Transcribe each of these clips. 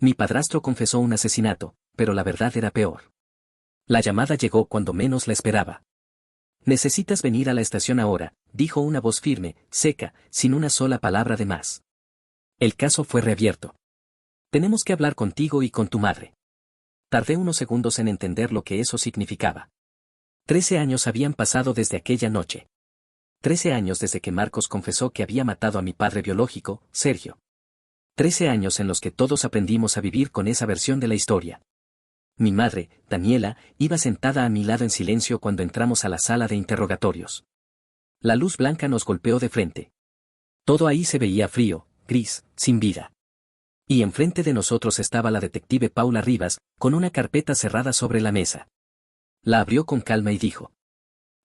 Mi padrastro confesó un asesinato, pero la verdad era peor. La llamada llegó cuando menos la esperaba. Necesitas venir a la estación ahora, dijo una voz firme, seca, sin una sola palabra de más. El caso fue reabierto. Tenemos que hablar contigo y con tu madre. Tardé unos segundos en entender lo que eso significaba. 13 años habían pasado desde aquella noche. 13 años desde que Marcos confesó que había matado a mi padre biológico, Sergio. 13 años en los que todos aprendimos a vivir con esa versión de la historia. Mi madre, Daniela, iba sentada a mi lado en silencio cuando entramos a la sala de interrogatorios. La luz blanca nos golpeó de frente. Todo ahí se veía frío, gris, sin vida. Y enfrente de nosotros estaba la detective Paula Rivas, con una carpeta cerrada sobre la mesa. La abrió con calma y dijo: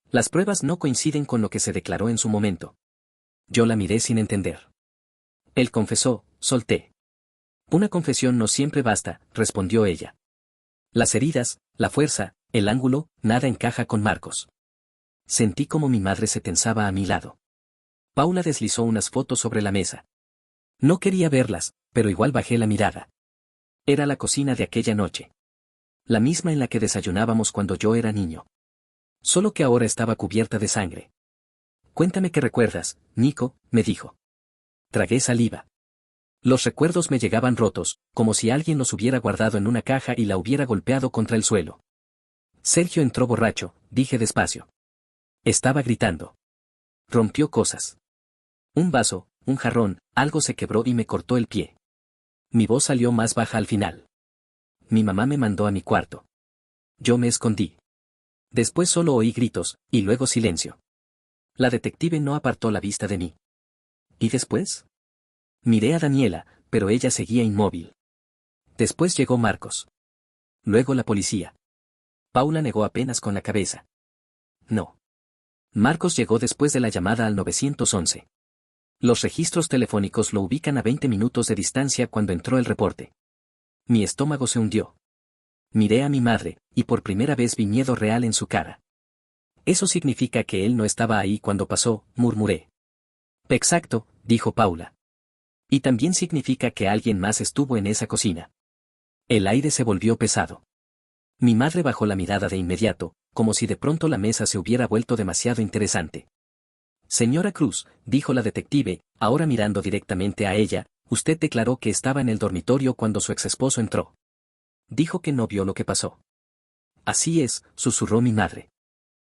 las pruebas no coinciden con lo que se declaró en su momento. Yo la miré sin entender. Él confesó, solté. Una confesión no siempre basta, respondió ella. Las heridas, la fuerza, el ángulo, nada encaja con Marcos. Sentí como mi madre se tensaba a mi lado. Paula deslizó unas fotos sobre la mesa. No quería verlas, pero igual bajé la mirada. Era la cocina de aquella noche. La misma en la que desayunábamos cuando yo era niño. Solo que ahora estaba cubierta de sangre. Cuéntame qué recuerdas, Nico, me dijo. Tragué saliva. Los recuerdos me llegaban rotos, como si alguien los hubiera guardado en una caja y la hubiera golpeado contra el suelo. Sergio entró borracho, dije despacio. Estaba gritando. Rompió cosas. Un vaso, un jarrón, algo se quebró y me cortó el pie. Mi voz salió más baja al final. Mi mamá me mandó a mi cuarto. Yo me escondí. Después solo oí gritos, y luego silencio. La detective no apartó la vista de mí. ¿Y después? Miré a Daniela, pero ella seguía inmóvil. Después llegó Marcos. Luego la policía. Paula negó apenas con la cabeza. No. Marcos llegó después de la llamada al 911. Los registros telefónicos lo ubican a 20 minutos de distancia cuando entró el reporte. Mi estómago se hundió. Miré a mi madre, y por primera vez vi miedo real en su cara. Eso significa que él no estaba ahí cuando pasó, murmuré. Exacto, dijo Paula. Y también significa que alguien más estuvo en esa cocina. El aire se volvió pesado. Mi madre bajó la mirada de inmediato, como si de pronto la mesa se hubiera vuelto demasiado interesante. Señora Cruz, dijo la detective, ahora mirando directamente a ella, usted declaró que estaba en el dormitorio cuando su exesposo entró. Dijo que no vio lo que pasó. Así es, susurró mi madre.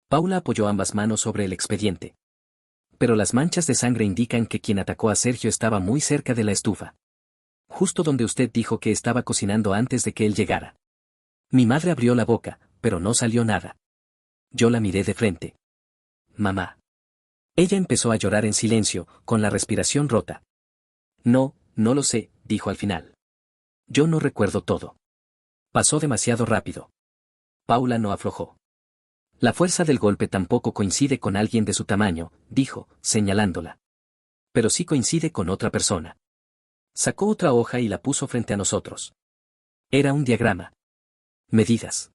Paula apoyó ambas manos sobre el expediente. Pero las manchas de sangre indican que quien atacó a Sergio estaba muy cerca de la estufa. Justo donde usted dijo que estaba cocinando antes de que él llegara. Mi madre abrió la boca, pero no salió nada. Yo la miré de frente. Mamá. Ella empezó a llorar en silencio, con la respiración rota. No lo sé, dijo al final. Yo no recuerdo todo. Pasó demasiado rápido. Paula no aflojó. La fuerza del golpe tampoco coincide con alguien de su tamaño, dijo, señalándola. Pero sí coincide con otra persona. Sacó otra hoja y la puso frente a nosotros. Era un diagrama. Medidas.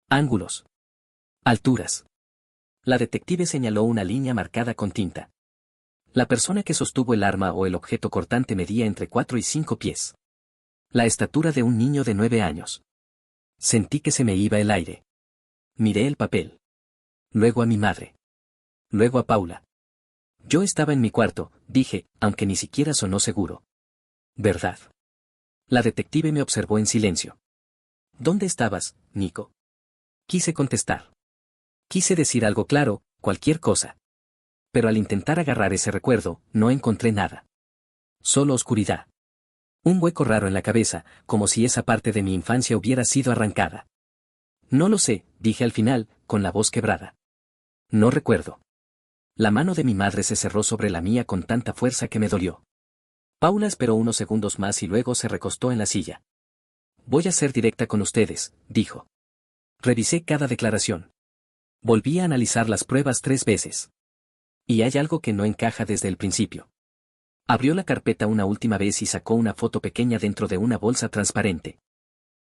Ángulos. Alturas. La detective señaló una línea marcada con tinta. La persona que sostuvo el arma o el objeto cortante medía entre 4 y 5 pies. La estatura de un niño de 9 años. Sentí que se me iba el aire. Miré el papel. Luego a mi madre. Luego a Paula. Yo estaba en mi cuarto, dije, aunque ni siquiera sonó seguro. ¿Verdad? La detective me observó en silencio. ¿Dónde estabas, Nico? Quise contestar. Quise decir algo claro, cualquier cosa. Pero al intentar agarrar ese recuerdo, no encontré nada. Solo oscuridad. Un hueco raro en la cabeza, como si esa parte de mi infancia hubiera sido arrancada. No lo sé, dije al final, con la voz quebrada. No recuerdo. La mano de mi madre se cerró sobre la mía con tanta fuerza que me dolió. Paula esperó unos segundos más y luego se recostó en la silla. Voy a ser directa con ustedes, dijo. Revisé cada declaración. Volví a analizar las pruebas 3 veces. Y hay algo que no encaja desde el principio. Abrió la carpeta una última vez y sacó una foto pequeña dentro de una bolsa transparente.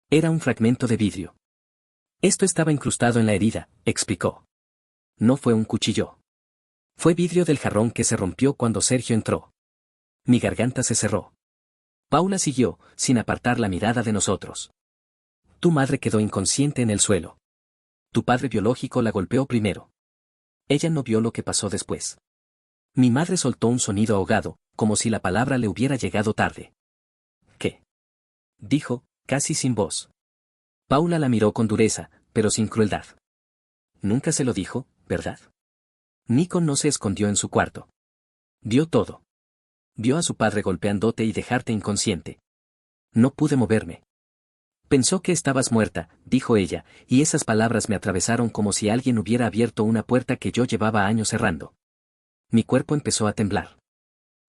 Era un fragmento de vidrio. Esto estaba incrustado en la herida, explicó. No fue un cuchillo. Fue vidrio del jarrón que se rompió cuando Sergio entró. Mi garganta se cerró. Paula siguió, sin apartar la mirada de nosotros. Tu madre quedó inconsciente en el suelo. Tu padre biológico la golpeó primero. Ella no vio lo que pasó después. Mi madre soltó un sonido ahogado, como si la palabra le hubiera llegado tarde. ¿Qué? Dijo, casi sin voz. Paula la miró con dureza, pero sin crueldad. Nunca se lo dijo, ¿verdad? Nico no se escondió en su cuarto. Vio todo. Vio a su padre golpeándote y dejarte inconsciente. No pude moverme. Pensó que estabas muerta, dijo ella, y esas palabras me atravesaron como si alguien hubiera abierto una puerta que yo llevaba años cerrando. Mi cuerpo empezó a temblar.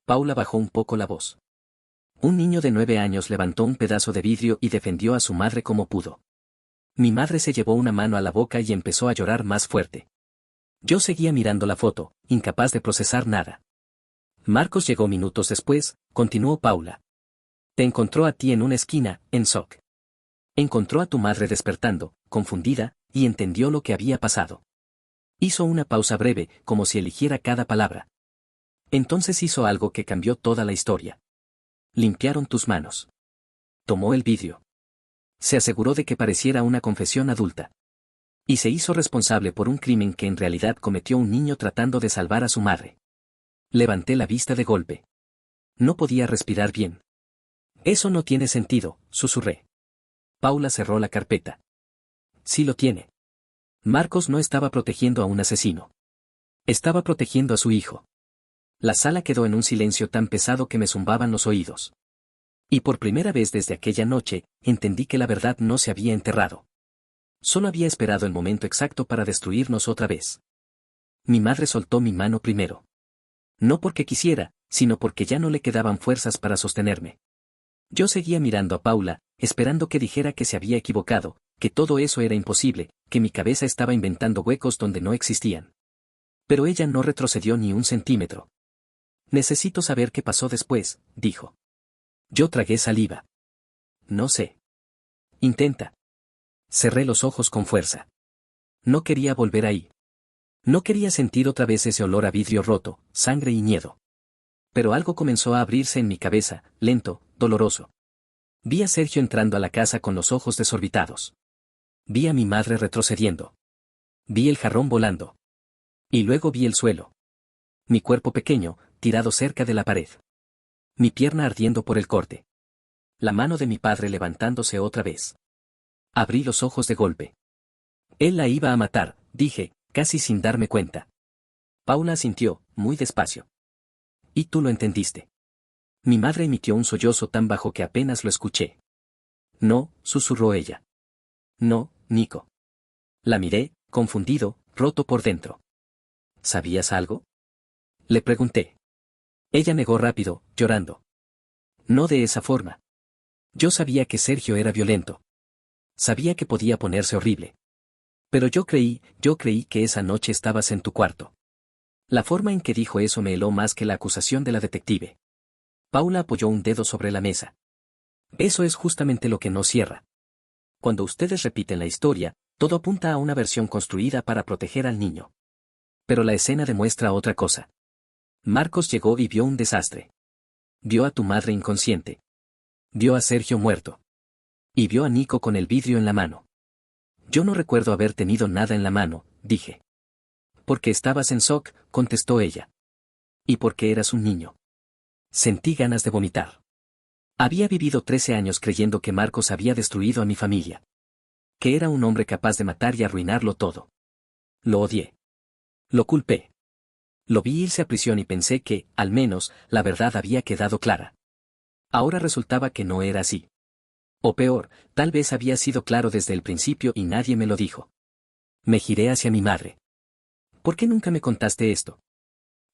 Paula bajó un poco la voz. Un niño de 9 años levantó un pedazo de vidrio y defendió a su madre como pudo. Mi madre se llevó una mano a la boca y empezó a llorar más fuerte. Yo seguía mirando la foto, incapaz de procesar nada. Marcos llegó minutos después, continuó Paula. Te encontró a ti en una esquina, en SOC. Encontró a tu madre despertando, confundida, y entendió lo que había pasado. Hizo una pausa breve, como si eligiera cada palabra. Entonces hizo algo que cambió toda la historia. Limpiaron tus manos. Tomó el vidrio. Se aseguró de que pareciera una confesión adulta. Y se hizo responsable por un crimen que en realidad cometió un niño tratando de salvar a su madre. Levanté la vista de golpe. No podía respirar bien. Eso no tiene sentido, susurré. Paula cerró la carpeta. Sí lo tiene. Marcos no estaba protegiendo a un asesino. Estaba protegiendo a su hijo. La sala quedó en un silencio tan pesado que me zumbaban los oídos. Y por primera vez desde aquella noche, entendí que la verdad no se había enterrado. Solo había esperado el momento exacto para destruirnos otra vez. Mi madre soltó mi mano primero. No porque quisiera, sino porque ya no le quedaban fuerzas para sostenerme. Yo seguía mirando a Paula, esperando que dijera que se había equivocado, que todo eso era imposible, que mi cabeza estaba inventando huecos donde no existían. Pero ella no retrocedió ni un centímetro. Necesito saber qué pasó después, dijo. Yo tragué saliva. No sé. Intenta. Cerré los ojos con fuerza. No quería volver ahí. No quería sentir otra vez ese olor a vidrio roto, sangre y miedo. Pero algo comenzó a abrirse en mi cabeza, lento, doloroso. Vi a Sergio entrando a la casa con los ojos desorbitados. Vi a mi madre retrocediendo. Vi el jarrón volando. Y luego vi el suelo. Mi cuerpo pequeño, tirado cerca de la pared. Mi pierna ardiendo por el corte. La mano de mi padre levantándose otra vez. Abrí los ojos de golpe. Él la iba a matar, dije, casi sin darme cuenta. Paula asintió, muy despacio. Y tú lo entendiste. Mi madre emitió un sollozo tan bajo que apenas lo escuché. No, susurró ella. No, Nico. La miré, confundido, roto por dentro. ¿Sabías algo? Le pregunté. Ella negó rápido, llorando. No de esa forma. Yo sabía que Sergio era violento. Sabía que podía ponerse horrible. Pero yo creí que esa noche estabas en tu cuarto. La forma en que dijo eso me heló más que la acusación de la detective. Paula apoyó un dedo sobre la mesa. Eso es justamente lo que no cierra. Cuando ustedes repiten la historia, todo apunta a una versión construida para proteger al niño. Pero la escena demuestra otra cosa. Marcos llegó y vio un desastre. Vio a tu madre inconsciente. Vio a Sergio muerto. Y vio a Nico con el vidrio en la mano. Yo no recuerdo haber tenido nada en la mano, dije. Porque estabas en shock, contestó ella. Y porque eras un niño. Sentí ganas de vomitar. Había vivido 13 años creyendo que Marcos había destruido a mi familia. Que era un hombre capaz de matar y arruinarlo todo. Lo odié. Lo culpé. Lo vi irse a prisión y pensé que, al menos, la verdad había quedado clara. Ahora resultaba que no era así. O peor, tal vez había sido claro desde el principio y nadie me lo dijo. Me giré hacia mi madre. ¿Por qué nunca me contaste esto?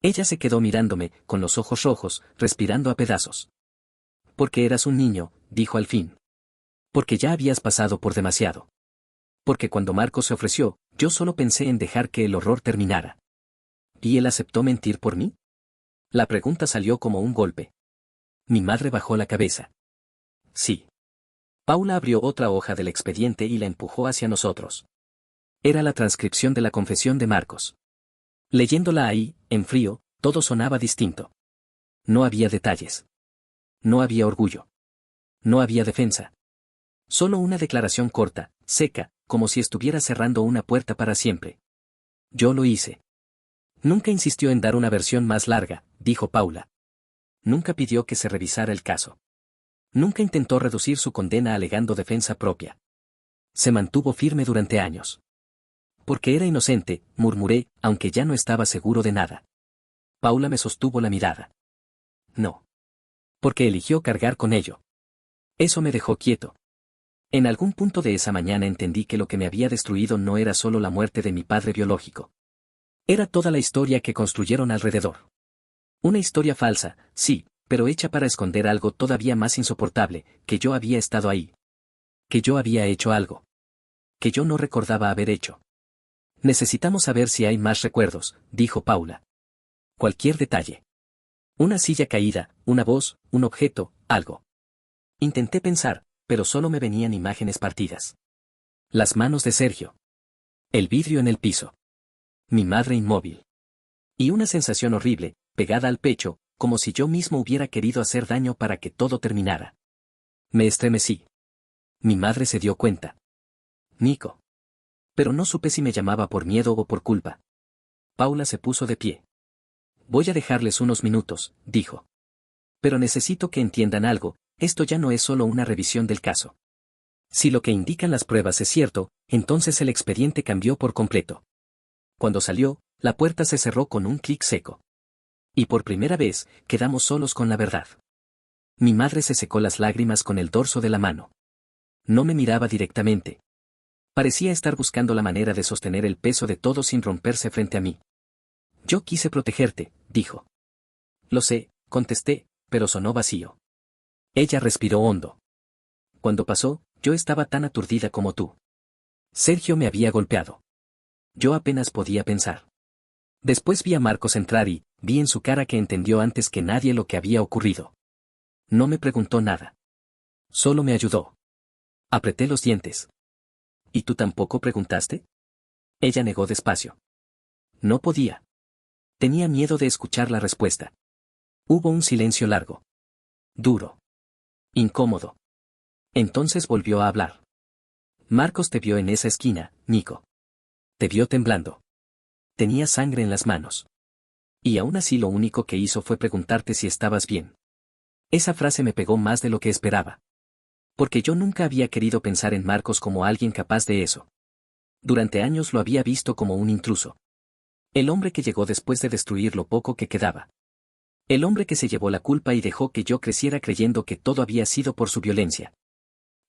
Ella se quedó mirándome, con los ojos rojos, respirando a pedazos. Porque eras un niño, dijo al fin. Porque ya habías pasado por demasiado. Porque cuando Marcos se ofreció, yo solo pensé en dejar que el horror terminara. ¿Y él aceptó mentir por mí? La pregunta salió como un golpe. Mi madre bajó la cabeza. Sí. Paula abrió otra hoja del expediente y la empujó hacia nosotros. Era la transcripción de la confesión de Marcos. Leyéndola ahí, en frío, todo sonaba distinto. No había detalles. No había orgullo. No había defensa. Solo una declaración corta, seca, como si estuviera cerrando una puerta para siempre. Yo lo hice. Nunca insistió en dar una versión más larga, dijo Paula. Nunca pidió que se revisara el caso. Nunca intentó reducir su condena alegando defensa propia. Se mantuvo firme durante años. Porque era inocente, murmuré, aunque ya no estaba seguro de nada. Paula me sostuvo la mirada. No. Porque eligió cargar con ello. Eso me dejó quieto. En algún punto de esa mañana entendí que lo que me había destruido no era solo la muerte de mi padre biológico. Era toda la historia que construyeron alrededor. Una historia falsa, sí, pero hecha para esconder algo todavía más insoportable, que yo había estado ahí. Que yo había hecho algo. Que yo no recordaba haber hecho. Necesitamos saber si hay más recuerdos, dijo Paula. Cualquier detalle. Una silla caída, una voz, un objeto, algo. Intenté pensar, pero solo me venían imágenes partidas. Las manos de Sergio. El vidrio en el piso. Mi madre inmóvil. Y una sensación horrible, pegada al pecho, como si yo mismo hubiera querido hacer daño para que todo terminara. Me estremecí. Mi madre se dio cuenta. Nico. Pero no supe si me llamaba por miedo o por culpa. Paula se puso de pie. Voy a dejarles unos minutos, dijo. Pero necesito que entiendan algo, esto ya no es solo una revisión del caso. Si lo que indican las pruebas es cierto, entonces el expediente cambió por completo. Cuando salió, la puerta se cerró con un clic seco. Y por primera vez, quedamos solos con la verdad. Mi madre se secó las lágrimas con el dorso de la mano. No me miraba directamente. Parecía estar buscando la manera de sostener el peso de todo sin romperse frente a mí. Yo quise protegerte, dijo. Lo sé, contesté, pero sonó vacío. Ella respiró hondo. Cuando pasó, yo estaba tan aturdida como tú. Sergio me había golpeado. Yo apenas podía pensar. Después vi a Marcos entrar y, vi en su cara que entendió antes que nadie lo que había ocurrido. No me preguntó nada. Solo me ayudó. Apreté los dientes. ¿Y tú tampoco preguntaste? Ella negó despacio. No podía. Tenía miedo de escuchar la respuesta. Hubo un silencio largo. Duro. Incómodo. Entonces volvió a hablar. Marcos te vio en esa esquina, Nico. Te vio temblando. Tenía sangre en las manos. Y aún así lo único que hizo fue preguntarte si estabas bien. Esa frase me pegó más de lo que esperaba. Porque yo nunca había querido pensar en Marcos como alguien capaz de eso. Durante años lo había visto como un intruso. El hombre que llegó después de destruir lo poco que quedaba. El hombre que se llevó la culpa y dejó que yo creciera creyendo que todo había sido por su violencia.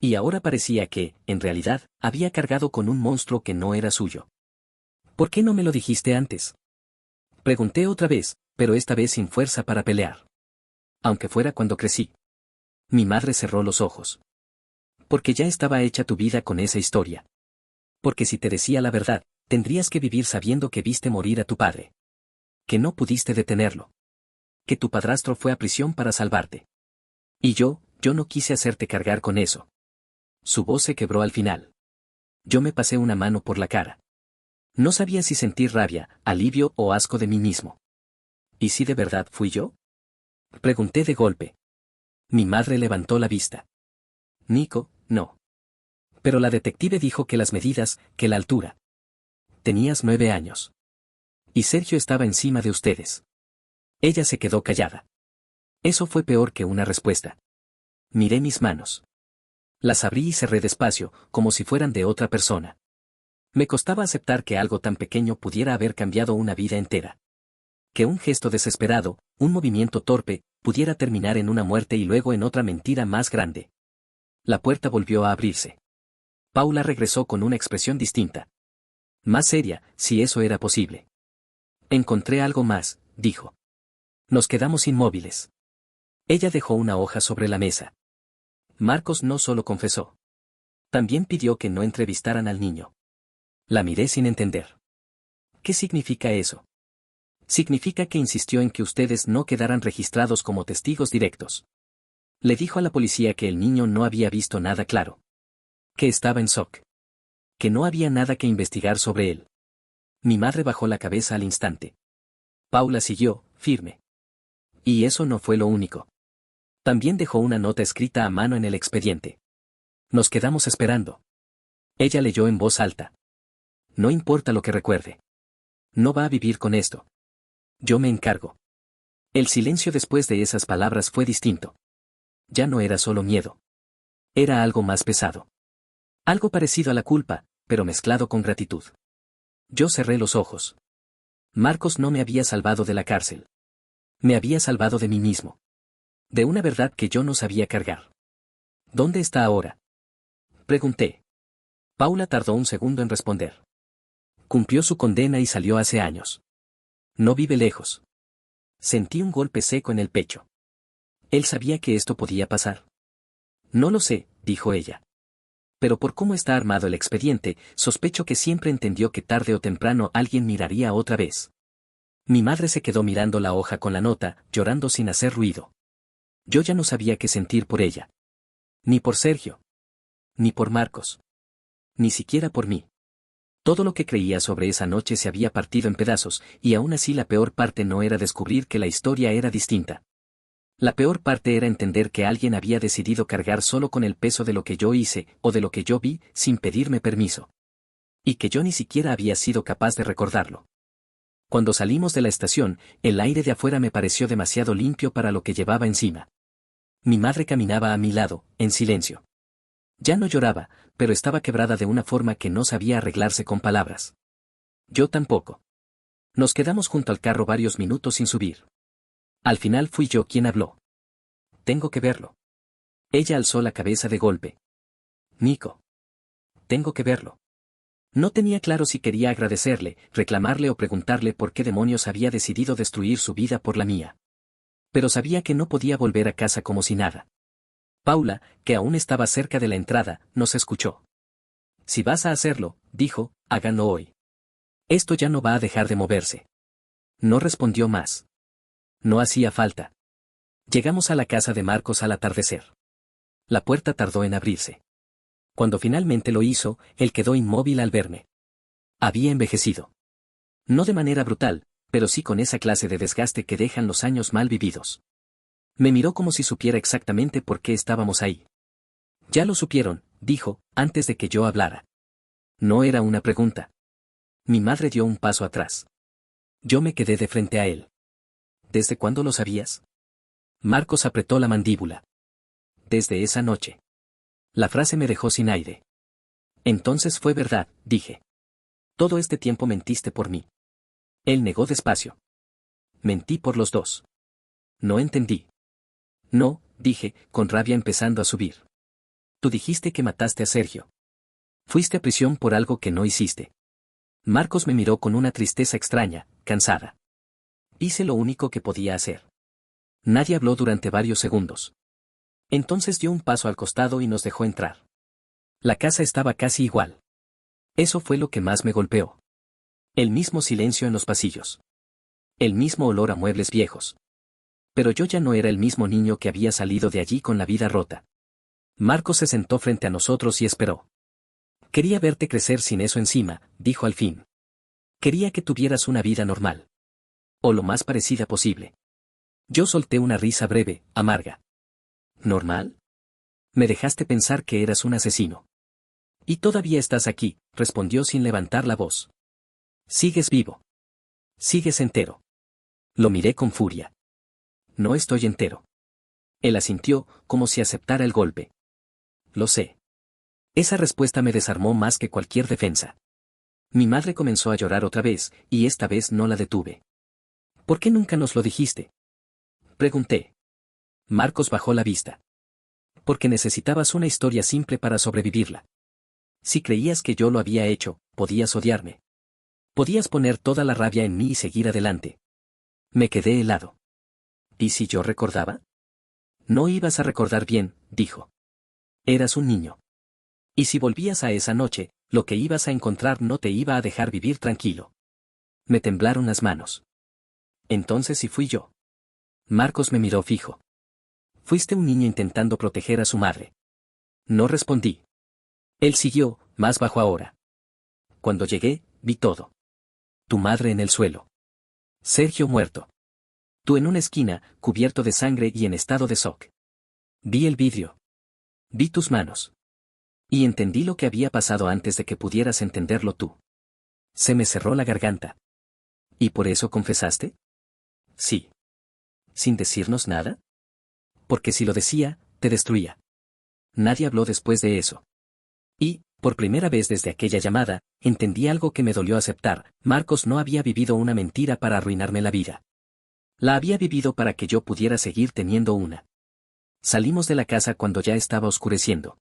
Y ahora parecía que, en realidad, había cargado con un monstruo que no era suyo. ¿Por qué no me lo dijiste antes? Pregunté otra vez, pero esta vez sin fuerza para pelear. Aunque fuera cuando crecí. Mi madre cerró los ojos. Porque ya estaba hecha tu vida con esa historia. Porque si te decía la verdad, tendrías que vivir sabiendo que viste morir a tu padre. Que no pudiste detenerlo. Que tu padrastro fue a prisión para salvarte. Y yo no quise hacerte cargar con eso. Su voz se quebró al final. Yo me pasé una mano por la cara. No sabía si sentir rabia, alivio o asco de mí mismo. ¿Y si de verdad fui yo? Pregunté de golpe. Mi madre levantó la vista. Nico, no. Pero la detective dijo que las medidas, que la altura. Tenías 9 años. Y Sergio estaba encima de ustedes. Ella se quedó callada. Eso fue peor que una respuesta. Miré mis manos. Las abrí y cerré despacio, como si fueran de otra persona. Me costaba aceptar que algo tan pequeño pudiera haber cambiado una vida entera. Que un gesto desesperado, un movimiento torpe, pudiera terminar en una muerte y luego en otra mentira más grande. La puerta volvió a abrirse. Paula regresó con una expresión distinta. Más seria, si eso era posible. Encontré algo más, dijo. Nos quedamos inmóviles. Ella dejó una hoja sobre la mesa. Marcos no solo confesó. También pidió que no entrevistaran al niño. La miré sin entender. ¿Qué significa eso? Significa que insistió en que ustedes no quedaran registrados como testigos directos. Le dijo a la policía que el niño no había visto nada claro. Que estaba en shock. Que no había nada que investigar sobre él. Mi madre bajó la cabeza al instante. Paula siguió, firme. Y eso no fue lo único. También dejó una nota escrita a mano en el expediente. Nos quedamos esperando. Ella leyó en voz alta. No importa lo que recuerde. No va a vivir con esto. Yo me encargo. El silencio después de esas palabras fue distinto. Ya no era solo miedo. Era algo más pesado. Algo parecido a la culpa, pero mezclado con gratitud. Yo cerré los ojos. Marcos no me había salvado de la cárcel. Me había salvado de mí mismo. De una verdad que yo no sabía cargar. ¿Dónde está ahora? Pregunté. Paula tardó un segundo en responder. Cumplió su condena y salió hace años. No vive lejos. Sentí un golpe seco en el pecho. Él sabía que esto podía pasar. No lo sé, dijo ella. Pero por cómo está armado el expediente, sospecho que siempre entendió que tarde o temprano alguien miraría otra vez. Mi madre se quedó mirando la hoja con la nota, llorando sin hacer ruido. Yo ya no sabía qué sentir por ella. Ni por Sergio. Ni por Marcos. Ni siquiera por mí. Todo lo que creía sobre esa noche se había partido en pedazos, y aún así la peor parte no era descubrir que la historia era distinta. La peor parte era entender que alguien había decidido cargar solo con el peso de lo que yo hice, o de lo que yo vi, sin pedirme permiso. Y que yo ni siquiera había sido capaz de recordarlo. Cuando salimos de la estación, el aire de afuera me pareció demasiado limpio para lo que llevaba encima. Mi madre caminaba a mi lado, en silencio. Ya no lloraba, pero estaba quebrada de una forma que no sabía arreglarse con palabras. Yo tampoco. Nos quedamos junto al carro varios minutos sin subir. Al final fui yo quien habló. Tengo que verlo. Ella alzó la cabeza de golpe. Nico. Tengo que verlo. No tenía claro si quería agradecerle, reclamarle o preguntarle por qué demonios había decidido destruir su vida por la mía. Pero sabía que no podía volver a casa como si nada. Paula, que aún estaba cerca de la entrada, nos escuchó. Si vas a hacerlo, dijo, háganlo hoy. Esto ya no va a dejar de moverse. No respondió más. No hacía falta. Llegamos a la casa de Marcos al atardecer. La puerta tardó en abrirse. Cuando finalmente lo hizo, él quedó inmóvil al verme. Había envejecido. No de manera brutal, pero sí con esa clase de desgaste que dejan los años mal vividos. Me miró como si supiera exactamente por qué estábamos ahí. Ya lo supieron, dijo, antes de que yo hablara. No era una pregunta. Mi madre dio un paso atrás. Yo me quedé de frente a él. ¿Desde cuándo lo sabías? Marcos apretó la mandíbula. Desde esa noche. La frase me dejó sin aire. Entonces fue verdad, dije. Todo este tiempo mentiste por mí. Él negó despacio. Mentí por los dos. No entendí. No, dije, con rabia empezando a subir. Tú dijiste que mataste a Sergio. Fuiste a prisión por algo que no hiciste. Marcos me miró con una tristeza extraña, cansada. Hice lo único que podía hacer. Nadie habló durante varios segundos. Entonces dio un paso al costado y nos dejó entrar. La casa estaba casi igual. Eso fue lo que más me golpeó. El mismo silencio en los pasillos. El mismo olor a muebles viejos. Pero yo ya no era el mismo niño que había salido de allí con la vida rota. Marcos se sentó frente a nosotros y esperó. Quería verte crecer sin eso encima, dijo al fin. Quería que tuvieras una vida normal. O lo más parecida posible. Yo solté una risa breve, amarga. ¿Normal? Me dejaste pensar que eras un asesino. Y todavía estás aquí, respondió sin levantar la voz. Sigues vivo. Sigues entero. Lo miré con furia. No estoy entero. Él asintió, como si aceptara el golpe. Lo sé. Esa respuesta me desarmó más que cualquier defensa. Mi madre comenzó a llorar otra vez, y esta vez no la detuve. ¿Por qué nunca nos lo dijiste? Pregunté. Marcos bajó la vista. Porque necesitabas una historia simple para sobrevivirla. Si creías que yo lo había hecho, podías odiarme. Podías poner toda la rabia en mí y seguir adelante. Me quedé helado. ¿Y si yo recordaba? No ibas a recordar bien, dijo. Eras un niño. Y si volvías a esa noche, lo que ibas a encontrar no te iba a dejar vivir tranquilo. Me temblaron las manos. Entonces sí fui yo. Marcos me miró fijo. Fuiste un niño intentando proteger a su madre. No respondí. Él siguió, más bajo ahora. Cuando llegué, vi todo. Tu madre en el suelo. Sergio muerto. Tú en una esquina, cubierto de sangre y en estado de shock. Vi el vidrio. Vi tus manos. Y entendí lo que había pasado antes de que pudieras entenderlo tú. Se me cerró la garganta. ¿Y por eso confesaste? Sí. ¿Sin decirnos nada? Porque si lo decía, te destruía. Nadie habló después de eso. Y, por primera vez desde aquella llamada, entendí algo que me dolió aceptar: Marcos no había vivido una mentira para arruinarme la vida. La había vivido para que yo pudiera seguir teniendo una. Salimos de la casa cuando ya estaba oscureciendo.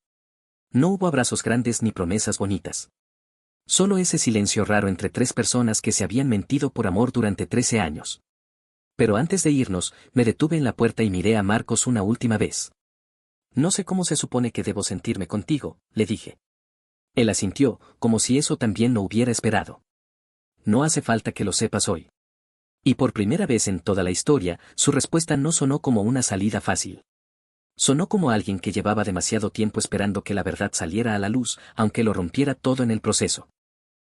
No hubo abrazos grandes ni promesas bonitas. Solo ese silencio raro entre tres personas que se habían mentido por amor durante 13 años. Pero antes de irnos, me detuve en la puerta y miré a Marcos una última vez. No sé cómo se supone que debo sentirme contigo, le dije. Él asintió, como si eso también lo hubiera esperado. No hace falta que lo sepas hoy. Y por primera vez en toda la historia, su respuesta no sonó como una salida fácil. Sonó como alguien que llevaba demasiado tiempo esperando que la verdad saliera a la luz, aunque lo rompiera todo en el proceso.